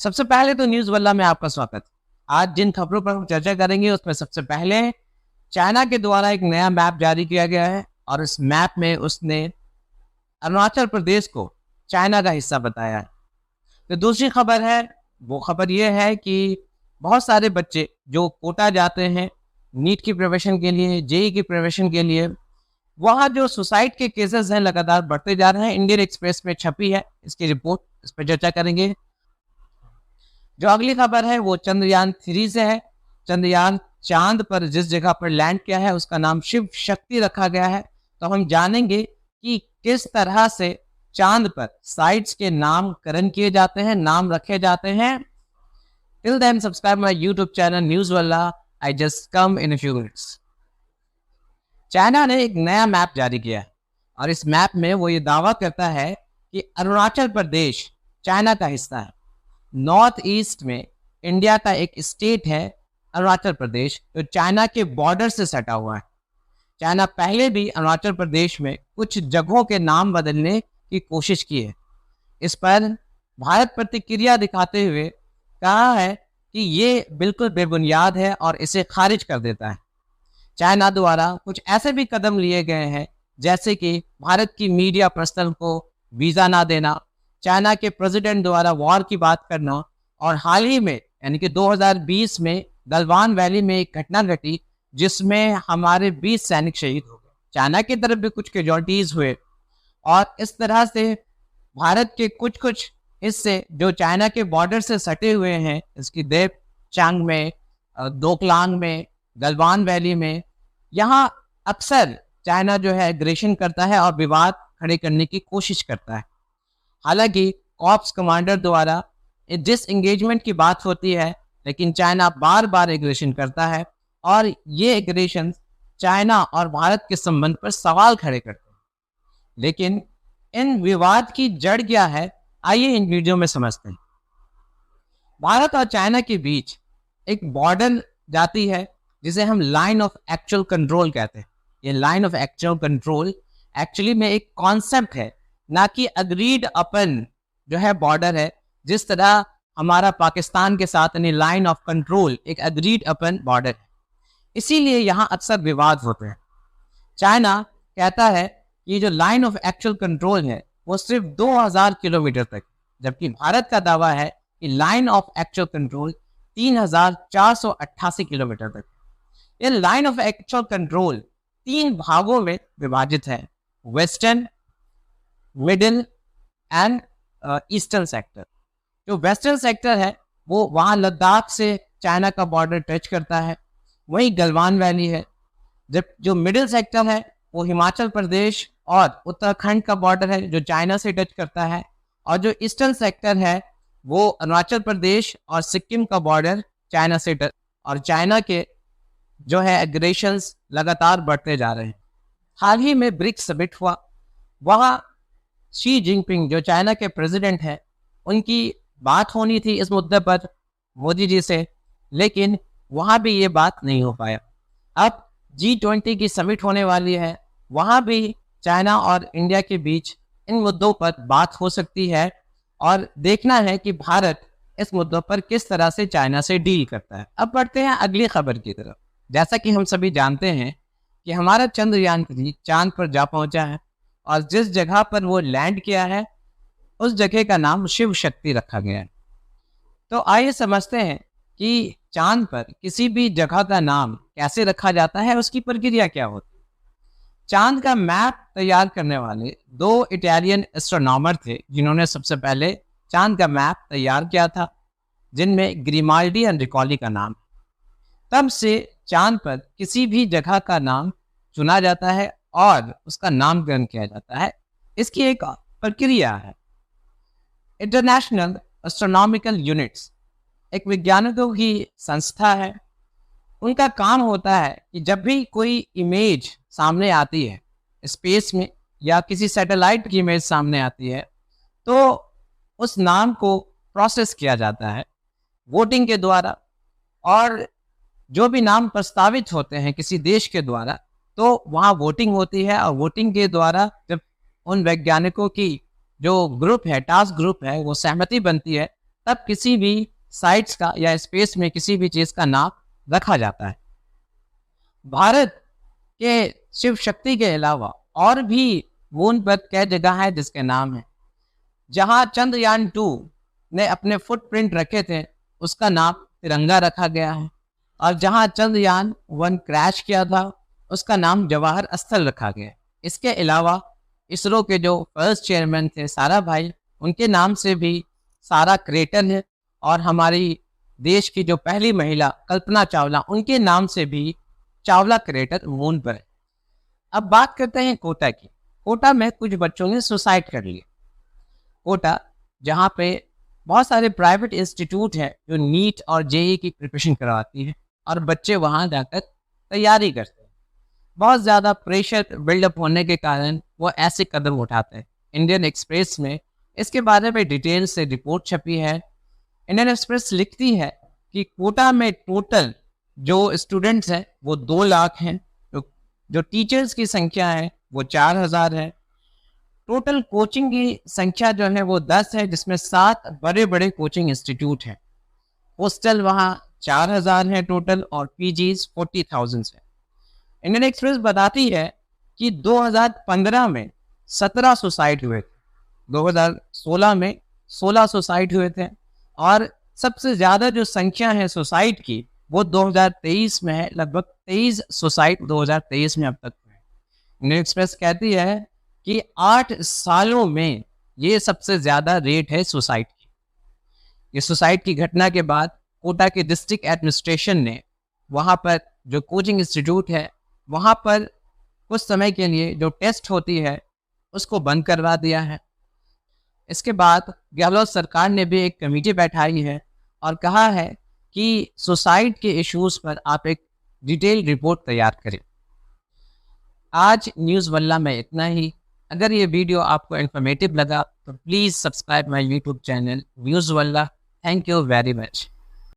सबसे पहले तो न्यूज़ वाला में आपका स्वागत। आज जिन खबरों पर हम चर्चा करेंगे उसमें सबसे पहले चाइना के द्वारा एक नया मैप जारी किया गया है और इस मैप में उसने अरुणाचल प्रदेश को चाइना का हिस्सा बताया है। तो दूसरी खबर है, वो खबर ये है कि बहुत सारे बच्चे जो कोटा जाते हैं नीट की प्रिपरेशन के लिए, जेई की प्रिपरेशन के लिए, वहाँ जो सुसाइड के केसेस हैं लगातार बढ़ते जा रहे हैं। इंडियन एक्सप्रेस में छपी है इसकी रिपोर्ट, इस पर चर्चा करेंगे। जो अगली खबर है वो चंद्रयान 3 से है। चंद्रयान चांद पर जिस जगह पर लैंड किया है उसका नाम शिव शक्ति रखा गया है। तो हम जानेंगे कि किस तरह से चांद पर साइट्स के नामकरण किए जाते हैं, नाम रखे जाते हैं। Till then subscribe my YouTube channel news वाला। I just come in a few minutes. China ने एक नया मैप जारी किया है और इस मैप में वो ये दावा करता है कि अरुणाचल प्रदेश चाइना का हिस्सा है। नॉर्थ ईस्ट में इंडिया का एक स्टेट है अरुणाचल प्रदेश, जो चाइना के बॉर्डर से सटा हुआ है। चाइना पहले भी अरुणाचल प्रदेश में कुछ जगहों के नाम बदलने की कोशिश की है। इस पर भारत प्रतिक्रिया दिखाते हुए कहा है कि ये बिल्कुल बेबुनियाद है और इसे खारिज कर देता है। चाइना द्वारा कुछ ऐसे भी कदम लिए गए हैं जैसे कि भारत की मीडिया पर्सनल को वीज़ा ना देना, चाइना के प्रेसिडेंट द्वारा वॉर की बात करना, और हाल ही में यानी कि 2020 में गलवान वैली में एक घटना घटी जिसमें हमारे 20 सैनिक शहीद हो गए। चाइना की तरफ भी कुछ कैजुअल्टीज हुए और इस तरह से भारत के कुछ कुछ हिस्से जो चाइना के बॉर्डर से सटे हुए हैं, इसकी देव चांग में, डोकलांग में, गलवान वैली में, यहाँ अक्सर चाइना जो है एग्रेशन करता है और विवाद खड़े करने की कोशिश करता है। हालांकि कॉर्प्स कमांडर द्वारा डिस एंगेजमेंट की बात होती है, लेकिन चाइना बार बार एग्रेशन करता है और ये एग्रेशन चाइना और भारत के संबंध पर सवाल खड़े करते हैं। लेकिन इन विवाद की जड़ क्या है, आइए इन वीडियो में समझते हैं। भारत और चाइना के बीच एक बॉर्डर जाती है जिसे हम लाइन ऑफ एक्चुअल कंट्रोल कहते हैं। ये line of actual control actually में एक कॉन्सेप्ट है, ना कि अग्रीड अपन जो है बॉर्डर है। जिस तरह हमारा पाकिस्तान के साथ यानी लाइन ऑफ कंट्रोल एक अग्रीड अपन बॉर्डर है, इसीलिए यहाँ अक्सर विवाद होते हैं। चाइना कहता है कि जो लाइन ऑफ एक्चुअल कंट्रोल है वो सिर्फ 2000 किलोमीटर तक, जबकि भारत का दावा है कि line of actual control 3488 kilometre तक। ये लाइन ऑफ एक्चुअल कंट्रोल 3 भागों में विभाजित है, western, middle and eastern sector. जो वेस्टर्न सेक्टर है वो वहाँ लद्दाख से चाइना का बॉर्डर टच करता है, वहीं गलवान वैली है। जब जो मिडिल सेक्टर है वो हिमाचल प्रदेश और उत्तराखंड का बॉर्डर है जो चाइना से टच करता है, और जो ईस्टर्न सेक्टर है वो अरुणाचल प्रदेश और सिक्किम का बॉर्डर चाइना से टच, और चाइना के जो है एग्रेशंस लगातार बढ़ते जा रहे हैं। हाल ही में ब्रिक्स समिट हुआ, वहाँ शी जिनपिंग जो चाइना के प्रेसिडेंट हैं उनकी बात होनी थी इस मुद्दे पर मोदी जी से, लेकिन वहाँ भी ये बात नहीं हो पाया। अब G20 की समिट होने वाली है, वहाँ भी चाइना और इंडिया के बीच इन मुद्दों पर बात हो सकती है और देखना है कि भारत इस मुद्दों पर किस तरह से चाइना से डील करता है। अब बढ़ते हैं अगली खबर की तरफ। जैसा कि हम सभी जानते हैं कि हमारा चंद्रयान 3 चांद पर जा पहुंचा है और जिस जगह पर वो लैंड किया है उस जगह का नाम शिव शक्ति रखा गया है। तो आइए समझते हैं कि चांद पर किसी भी जगह का नाम कैसे रखा जाता है, उसकी प्रक्रिया क्या होती है। चांद का मैप तैयार करने वाले 2 इटालियन एस्ट्रोनॉमर थे जिन्होंने सबसे पहले चांद का मैप तैयार किया था, जिनमें ग्रिमाल्डी और रिकॉली का नाम। तब से चांद पर किसी भी जगह का नाम चुना जाता है और उसका नामकरण किया जाता है। इसकी एक प्रक्रिया है। इंटरनेशनल एस्ट्रोनॉमिकल यूनिट्स एक वैज्ञानिकों की संस्था है। उनका काम होता है कि जब भी कोई इमेज सामने आती है स्पेस में या किसी सैटेलाइट की इमेज सामने आती है तो उस नाम को प्रोसेस किया जाता है वोटिंग के द्वारा, और जो भी नाम प्रस्तावित होते हैं किसी देश के द्वारा तो वहाँ वोटिंग होती है, और वोटिंग के द्वारा जब उन वैज्ञानिकों की जो ग्रुप है, टास्क ग्रुप है, वो सहमति बनती है तब किसी भी साइट्स का या स्पेस में किसी भी चीज़ का नाम रखा जाता है। भारत के शिव शक्ति के अलावा और भी मून पर कई जगह है जिसके नाम है। जहां चंद्रयान 2 ने अपने फुटप्रिंट रखे थे उसका नाम तिरंगा रखा गया है, और जहां चंद्रयान 1 क्रैश किया था उसका नाम जवाहर स्थल रखा गया है। इसके अलावा इसरो के जो फर्स्ट चेयरमैन थे साराभाई, उनके नाम से भी सारा क्रेटर है, और हमारी देश की जो पहली महिला कल्पना चावला, उनके नाम से भी चावला क्रेटर मून पर है। अब बात करते हैं कोटा की। कोटा में कुछ बच्चों ने सुसाइड कर लिया। कोटा जहाँ पे बहुत सारे प्राइवेट इंस्टीट्यूट हैं जो नीट और जेई की प्रिपरेशन करवाती है, और बच्चे वहाँ जाकर तैयारी करते हैं। बहुत ज़्यादा प्रेशर बिल्डअप होने के कारण वो ऐसे कदम उठाते हैं। इंडियन एक्सप्रेस में इसके बारे में डिटेल से रिपोर्ट छपी है। इंडियन एक्सप्रेस लिखती है कि कोटा में टोटल जो स्टूडेंट्स हैं वो 2 लाख हैं, जो टीचर्स की संख्या है वो 4000 है। टोटल कोचिंग की संख्या जो है वो 10 है, जिसमें 7 बड़े बड़े कोचिंग इंस्टीट्यूट हैं। हॉस्टल वहाँ 4000 है टोटल, और पीजीज 40,000 है। इंडियन एक्सप्रेस बताती है कि 2015 में 17 सुसाइड हुए थे, 2016 में 16 सुसाइड हुए थे, और सबसे ज़्यादा जो संख्या है सुसाइड की वो 2023 में है। लगभग 23 सुसाइड 2023 में अब तक हुए। इंडियन एक्सप्रेस कहती है कि 8 सालों में ये सबसे ज़्यादा रेट है सुसाइड की। ये सुसाइड की घटना के बाद कोटा के डिस्ट्रिक्ट एडमिनिस्ट्रेशन ने वहाँ पर जो कोचिंग इंस्टीट्यूट है वहाँ पर कुछ समय के लिए जो टेस्ट होती है उसको बंद करवा दिया है। इसके बाद गहलोत सरकार ने भी एक कमेटी बैठाई है और कहा है कि सुसाइड के इश्यूज़ पर आप एक डिटेल रिपोर्ट तैयार करें। आज न्यूज़ वल्ला में इतना ही। अगर ये वीडियो आपको इन्फॉर्मेटिव लगा तो please subscribe my YouTube channel news वल्ला। Thank you very much.